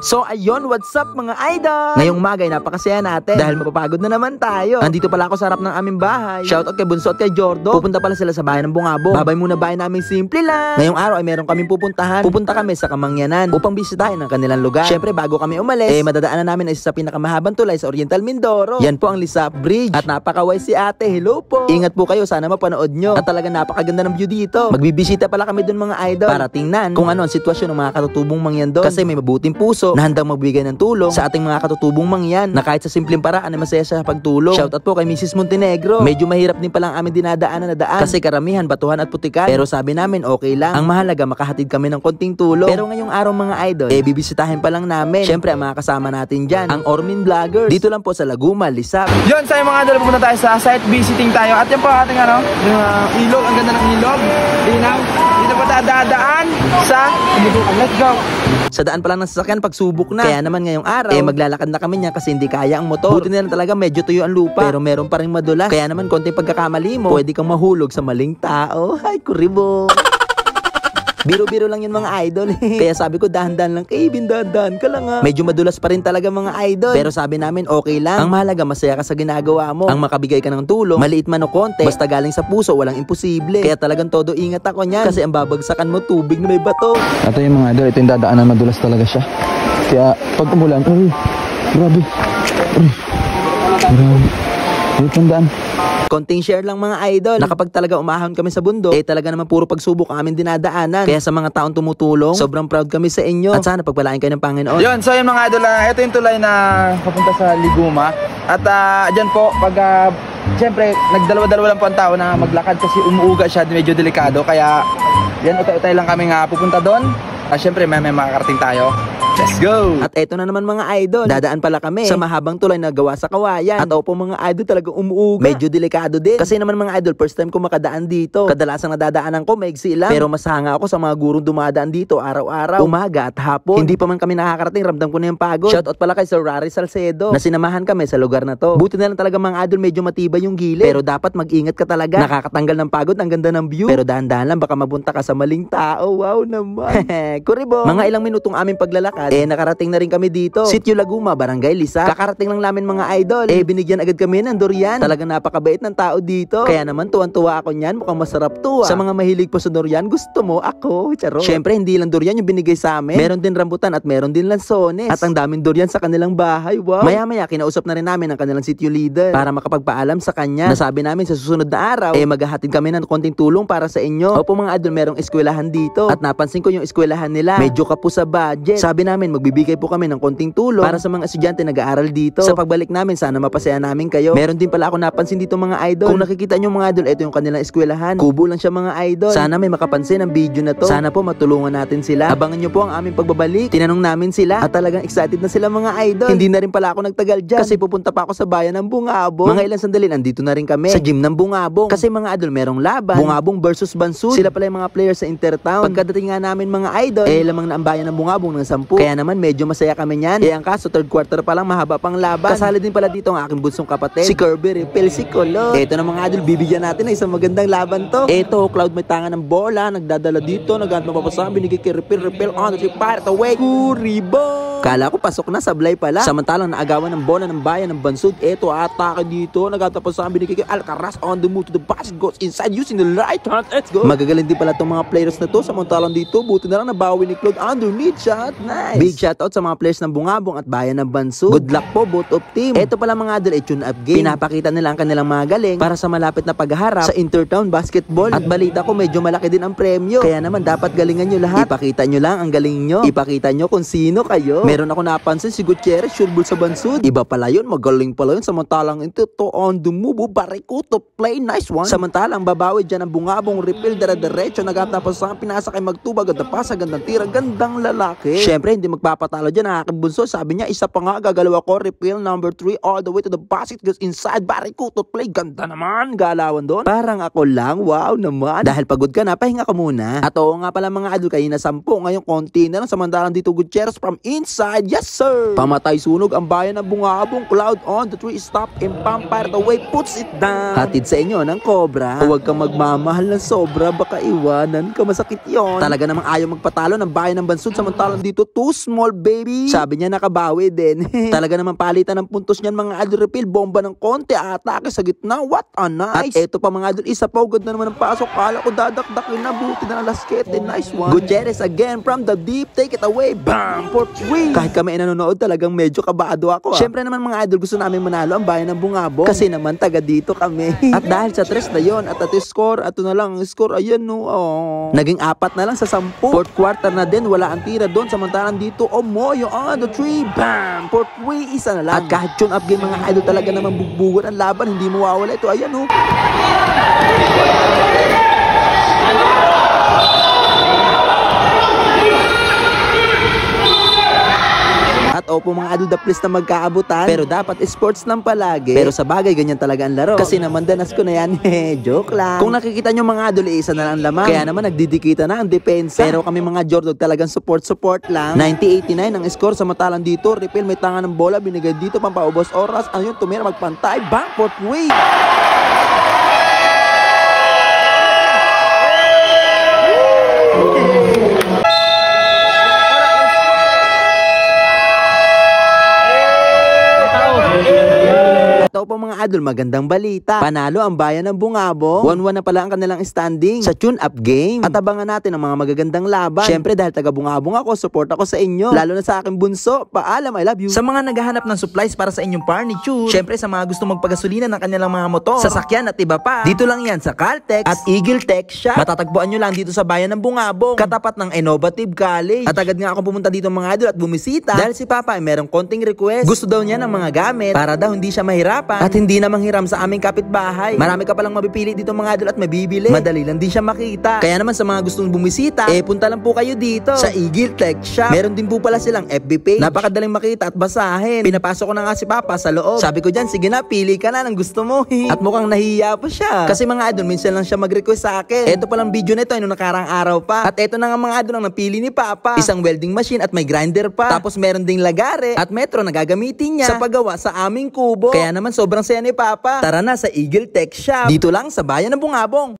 So ayun, what's up mga idol? Ngayong umaga ay napakasaya natin dahil mapapagod na naman tayo. Andito pala ako sa harap ng aming bahay. Shoutout kay Bunso at kay Jordo. Pupunta pala sila sa bahay ng Bungabong. Babay muna bahay namin, simple lang. Ngayong araw ay meron kaming pupuntahan. Pupunta kami sa Kamangyanan upang bisitahin ang kanilang lugar. Syempre bago kami umalis, madadaanan namin ay sa pinakamahabang tulay sa Oriental Mindoro. Yan po ang Lisap Bridge. At napakaway si ate. Hello po. Ingat po kayo, sana mapanood nyo. At talaga napakaganda ng view dito. Magbibisita pala kami dun mga idol para tingnan kung ano ang sitwasyon ng mga katutubong mangyan doon. Kasi may mabuting puso na handang magbigay ng tulong sa ating mga katutubong mangyan na kahit sa simpleng paraan ay masaya sa pagtulong. Shoutout po kay Mrs. Montenegro. Medyo mahirap din palang aming dinadaanan na daan kasi karamihan batuhan at putikan. Pero sabi namin okay lang. Ang mahalaga makahatid kami ng konting tulong. Pero ngayong araw mga idol, bibisitahin pa lang namin. Syempre ang mga kasama natin dyan, ang Ormin Vloggers. Dito lang po sa Laguma, Lisap. Yun, sa mga idol, pupunta tayo sa site visiting tayo. At yan po ating yung ilog. Ang ganda ng ilog. Linaw. Dito pa dadaan sa ilog. Let's go. Sa daan pa lang ng sasakyan pagsubok na. Kaya naman ngayong araw, maglalakad na kami niya kasi hindi kaya ang motor. Buti na lang talaga medyo tuyo ang lupa. Pero meron pa rin madulas. Kaya naman konting pagkakamali mo, pwede kang mahulog sa maling tao. Ay, kuribo. Biro-biro lang yun mga idol. Kaya sabi ko dahan-dahan lang, Kevin, dahan-dahan ka lang ha. Medyo madulas pa rin talaga mga idol. Pero sabi namin okay lang. Ang mahalaga masaya ka sa ginagawa mo. Ang makabigay ka ng tulong, maliit man o konti, basta galing sa puso, walang imposible. Kaya talagang todo ingat ako niyan. Kasi ang babagsakan mo tubig na may bato. Ito yung mga idol, ito yung dadaanan, madulas talaga siya. Kaya pag umulan, grabe. Ito tandaan. Konting share lang mga idol na kapag talaga umahon kami sa bundok, talaga naman puro pagsubok ang aming dinadaanan. Kaya sa mga taong tumutulong, sobrang proud kami sa inyo. At sana pagpalain kayo ng Panginoon. Yun, so yung mga idol, ito yung tulay na papunta sa Liguma. At dyan po, pag siyempre, nagdalawa-dalawa lang po ang tao na maglakad kasi umuuga siya, medyo delikado. Kaya yan, utay-utay lang kami nga pupunta doon. Siyempre, may makakarating tayo. Let's go! At eto na naman mga idol, dadaan pala kami sa mahabang tulay na gawa sa kawayan. At opo mga idol, talagang umuuga. Medyo delikado din. Kasi naman mga idol, first time ko makadaan dito. Kadalasang nadadaanan ko, maigsi lang. Pero masahanga ako sa mga gurong dumadaan dito araw-araw, umaga at hapon. Hindi pa man kami nakakarating, ramdam ko na yung pagod. Shoutout pala kay Sir Rary Salcedo na sinamahan kami sa lugar na to. Buti na lang talaga mga idol, medyo matibay yung gilid. Pero dapat mag-ingat ka talaga. Nakakatanggal ng pagod, ang ganda ng view. Pero dahan-dahan lang, baka mabunta ka sa maling tao. Wow naman. Kuribo. Mga ilang minutong aming paglalakad, nakarating na rin kami dito. Sitio Laguma, Barangay Lisap. Kakarating lang namin mga idol. Binigyan agad kami ng durian. Talagang napakabait ng tao dito. Kaya naman tuwan-tuwa ako niyan. Mukhang masarap to. Sa mga mahilig po sa durian, gusto mo ako. Charot. Syempre, hindi lang durian yung binigay sa amin. Meron din rambutan at meron din lansones. At ang daming durian sa kanilang bahay. Wow. Maya-maya, kinausap na rin namin ang kanilang sitio leader para makapagpaalam sa kanya. Nasabi namin sa susunod na araw, maghahatid kami ng konting tulong para sa inyo. Opo mga idol, merong eskwelahan dito. At napansin ko yung eskwelahan nila. Medyo kapos sa budget. Sabi namin, magbibigay po kami ng konting tulong para sa mga estudyante nag-aaral dito. Sa pagbalik namin, sana mapasaya namin kayo. Meron din pala ako napansin dito mga idol. Kung nakikita nyo mga idol, ito yung kanilang eskwelahan. Kubo lang siya mga idol. Sana may makapansin ang video na to. Sana po matulungan natin sila. Abangan nyo po ang aming pagbabalik. Tinanong namin sila at talagang excited na sila mga idol. Hindi na rin pala ako nagtagal dyan kasi pupunta pa ako sa bayan ng Bungabong. Mga ilang sandali, nandito na rin kami sa gym ng Bungabong. Kasi mga idol, merong laban. Bungabong versus Bansud. Sila pala yung mga players sa Intertown. Pagkadating nga namin mga idol, lamang na ang bayan ng Bungabong ng 10. Kaya naman medyo masaya kami niyan. Ang kaso, third quarter pa lang, mahaba pang laban. Kasali din pala dito ang aking bunsong kapatid, si Kirby Repel, si Colo. Eto na mga idol, bibigyan natin ng isang magandang laban to. Eto, Cloud may tanga ng bola, nagdadala dito, naghanap ng papasahan, binigay kay Repel on the pirate away. Kuribo! Kala ko pasok na, sablay pala. Samantalang naagawan ng bola ng bayan ng Bansud. Eto, atake dito, nagtatapasahan, binigay kay Alcaraz on the move to the basket, goes inside using the right hand. Let's go! Magagaling din pala itong mga players na to. Samantalang dito, buti na lang nabawi ni Claude underneath shot. Nice! Big shoutout sa mga players ng Bungabong at bayan ng Bansud. Good luck po both of team. Eto pala mga idol, tune up game. Pinapakita nila ang kanilang mga galing para sa malapit na pagharap sa Intertown Basketball. At balita ko medyo malaki din ang premyo. Kaya naman dapat galingan nyo lahat. Ipakita nyo lang ang galing nyo. Ipakita nyo kung sino kayo. Meron ako napansin si Gutierrez, sureball sa Bansud. Iba pala yun, magaling pala yun. Samantalang ito to on the move, Barikuto play, nice one. Samantalang babawi dyan ang Bungabong Repel, dara-diretso, nagtatapos sa pinasa kay Magtubag, ganda pasa, gandang tira, gandang lalaki. Syempre hindi magpapatalo dyan ang aking bunso. Sabi niya, isa pa nga, gagalaw ako, Repel number 3 all the way to the basket, goes inside, Barikuto play, ganda naman, galawan doon. Parang ako lang, wow naman. Dahil pagod ka na, pahinga ka muna. At oo nga pala mga idol, kayo na 10, ngayong konti na lang. Samantalang dito Gutierrez from inside side. Yes sir! Pamatay sunog ang bayan ng Bungabong. Cloud on the tree stop and vampire the way puts it down. Hatid sa inyo ng Cobra. Huwag kang magmamahal ng sobra, baka iwanan ka, masakit yon. Talaga namang ayaw magpatalo ng bayan ng Bansud, samantalang dito too small baby. Sabi niya nakabawi din. Talaga namang palitan ng puntos niyan mga idol. Refill bomba ng konti, atake sa gitna. What a nice! At eto pa mga idol, isa pa ugod na naman ang pasok. Kala ko dadakdakin na, buti na Lasquete. Nice one. Gutierrez again from the deep, take it away. Bam! For 3. Kahit kami nanonood, talagang medyo kabado ako. Syempre naman mga idol, gusto namin manalo ang bayan ng Bungabong kasi naman taga dito kami. At dahil sa 3 na yon at at score, ato na lang score, ayan no. Naging 4 na lang sa 10. Fourth quarter na din, wala ang tira doon, samantalang dito Moyo on the 3. Bam! For 3, isa na lang. At kahit tune up game mga idol, talaga naman bugbugan ang laban, hindi mawawala ito. Ayan no. At opo mga idol, the place na magkaabutan. Pero dapat sports lang palagi. Pero sa bagay, ganyan talaga ang laro. Kasi naman danas ko na yan. Joke lang. Kung nakikita nyo mga idol, isa na lang ang lamang. Kaya naman nagdidikita na ang depensa. Pero kami mga Jordog talagang support lang. 90-89 ang score, samantalang dito Refill may tanga ng bola, binigay dito pampaubos oras. Ayun, tumira magpantay. Back for 3. Ito po mga idol, magandang balita. Panalo ang bayan ng Bungabong. 1-1 na pala ang kanilang standing sa tune-up game. At abangan natin ang mga magagandang laban. Syempre dahil taga Bungabong ako, support ako sa inyo. Lalo na sa aking bunso. Paalam, I love you. Sa mga naghahanap ng supplies para sa inyong furniture, syempre sa mga gustong magpagasolina ng kanilang mga motor, sasakyan at iba pa, dito lang yan sa Caltex at Eagle Tech Shop. Matatagpuan nyo lang dito sa bayan ng Bungabong, katapat ng Innovative College. At agad nga ako pumunta dito mga idol at bumisita dahil si Papa ay merong konting request. Gusto daw niya ng mga gamit para daw hindi siya mahirapan at hindi na manghiram sa aming kapitbahay. Marami ka palang mapipili dito mga idol at mabibili. Madali lang din siya makita. Kaya naman sa mga gustong bumisita, punta lang po kayo dito sa Eagle Tech Shop. Meron din po pala silang FB page. Napakadaling makita at basahin. Pinapasok ko na nga si Papa sa loob. Sabi ko dyan, sige na, pili ka na ng gusto mo. At mukhang nahiya pa siya. Kasi mga idol, minsan lang siya mag-request sa akin. Ito palang video nito ay nung nakarang araw pa. At ito na nga mga idol ang napili ni Papa. Isang welding machine at may grinder pa. Tapos meron ding lagare at metro na gagamitin niya sa paggawa sa aming kubo. Kaya naman sobrang saya ni Papa. Tara na sa Eagle Tech Shop. Dito lang sa bayan ng Bungabong.